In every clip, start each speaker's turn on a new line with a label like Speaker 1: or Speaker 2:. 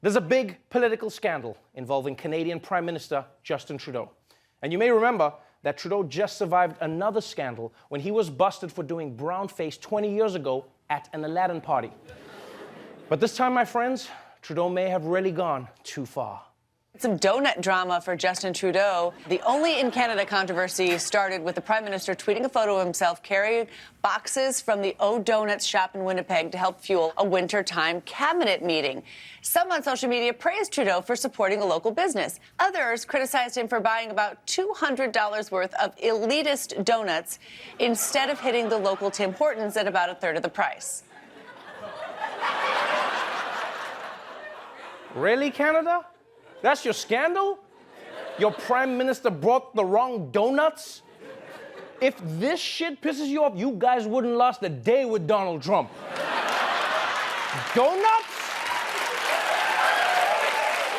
Speaker 1: There's a big political scandal involving Canadian Prime Minister Justin Trudeau. And you may remember that Trudeau just survived another scandal when he was busted for doing brownface 20 years ago at an Aladdin party. But this time, my friends, Trudeau may have really gone too far.
Speaker 2: Some donut drama for Justin Trudeau. The Only in Canada controversy started with the Prime Minister tweeting a photo of himself carrying boxes from the Doughnuts shop in Winnipeg to help fuel a wintertime cabinet meeting. Some on social media praised Trudeau for supporting a local business. Others criticized him for buying about $200 worth of elitist donuts instead of hitting the local Tim Hortons at about a third of the price.
Speaker 1: Really, Canada? That's your scandal? Your Prime Minister brought the wrong donuts? If this shit pisses you off, you guys wouldn't last a day with Donald Trump. Donuts?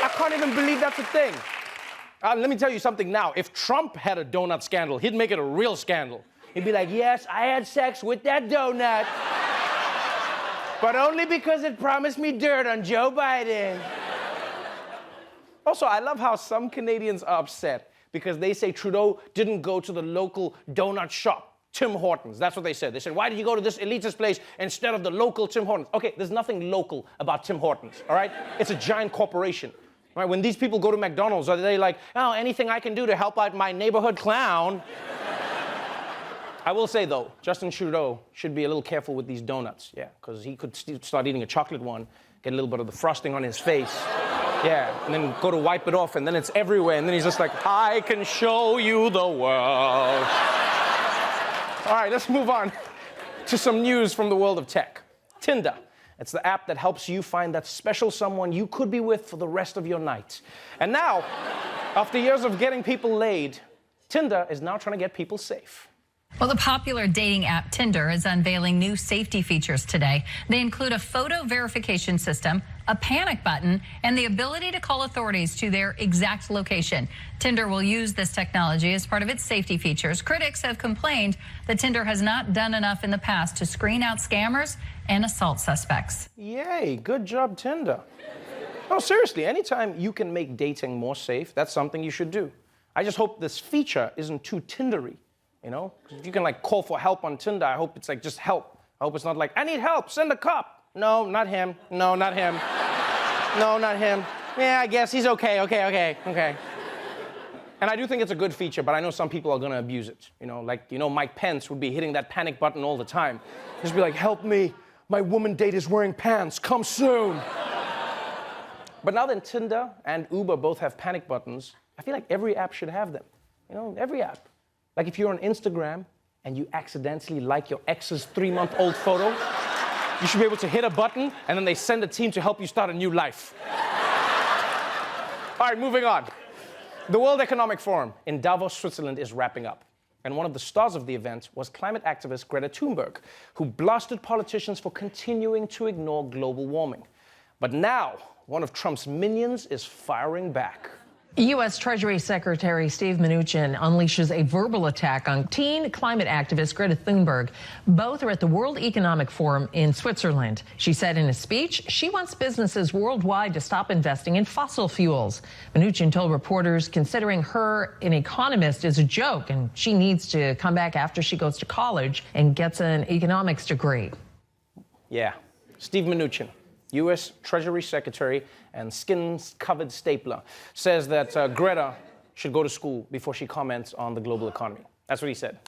Speaker 1: I can't even believe that's a thing. Let me tell you something now. If Trump had a donut scandal, he'd make it a real scandal. He'd be like, yes, I had sex with that donut, but only because it promised me dirt on Joe Biden. Also, I love how some Canadians are upset because they say Trudeau didn't go to the local donut shop, Tim Hortons. That's what they said. They said, why did you go to this elitist place instead of the local Tim Hortons? Okay, there's nothing local about Tim Hortons, all right? It's a giant corporation. Right? When these people go to McDonald's, are they like, oh, anything I can do to help out my neighborhood clown? I will say, though, Justin Trudeau should be a little careful with these donuts, yeah, because he could start eating a chocolate one, get a little bit of the frosting on his face. Yeah, and then go to wipe it off, and then it's everywhere, and then he's just like, I can show you the world. All right, let's move on to some news from the world of tech. Tinder. It's the app that helps you find that special someone you could be with for the rest of your night. And now, after years of getting people laid, Tinder is now trying to get people safe.
Speaker 3: Well, the popular dating app Tinder is unveiling new safety features today. They include a photo verification system, a panic button, and the ability to call authorities to their exact location. Tinder will use this technology as part of its safety features. Critics have complained that Tinder has not done enough in the past to screen out scammers and assault suspects.
Speaker 1: Yay, good job, Tinder. No, seriously, anytime you can make dating more safe, that's something you should do. I just hope this feature isn't too Tindery. You know, if you can like call for help on Tinder, I hope it's like just help. I hope it's not like, I need help, send a cop. No, not him. No, not him. No, not him. Yeah, I guess he's okay. And I do think it's a good feature, but I know some people are gonna abuse it. You know, like, Mike Pence would be hitting that panic button all the time. Just be like, help me, my woman date is wearing pants, come soon. But now that Tinder and Uber both have panic buttons, I feel like every app should have them. You know, every app. Like if you're on Instagram and you accidentally like your ex's 3-month-old photo, you should be able to hit a button and then they send a team to help you start a new life. All right, moving on. The World Economic Forum in Davos, Switzerland is wrapping up. And one of the stars of the event was climate activist Greta Thunberg, who blasted politicians for continuing to ignore global warming. But now, one of Trump's minions is firing back.
Speaker 4: U.S. Treasury Secretary Steve Mnuchin unleashes a verbal attack on teen climate activist Greta Thunberg. Both are at the World Economic Forum in Switzerland. She said in a speech she wants businesses worldwide to stop investing in fossil fuels. Mnuchin told reporters considering her an economist is a joke and she needs to come back after she goes to college and gets an economics degree.
Speaker 1: Yeah, Steve Mnuchin, U.S. Treasury Secretary and skin-covered stapler, says that Greta should go to school before she comments on the global economy. That's what he said.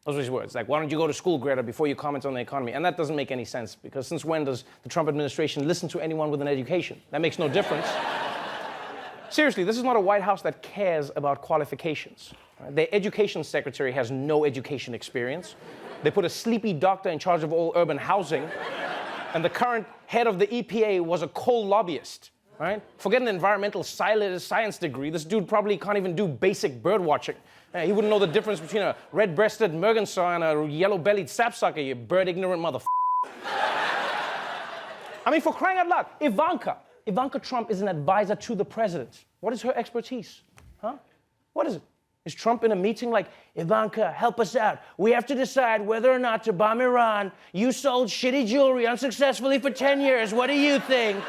Speaker 1: Those were his words. Like, why don't you go to school, Greta, before you comment on the economy? And that doesn't make any sense, because since when does the Trump administration listen to anyone with an education? That makes no difference. Seriously, this is not a White House that cares about qualifications. Their education secretary has no education experience. They put a sleepy doctor in charge of all urban housing. And the current head of the EPA was a coal lobbyist, right? Forget an environmental science degree. This dude probably can't even do basic bird watching. He wouldn't know the difference between a red-breasted merganser and a yellow-bellied sapsucker, you bird-ignorant motherfucker. I mean, for crying out loud, Ivanka Trump is an advisor to the president. What is her expertise? Huh? What is it? Is Trump in a meeting like, Ivanka, help us out. We have to decide whether or not to bomb Iran. You sold shitty jewelry unsuccessfully for 10 years. What do you think?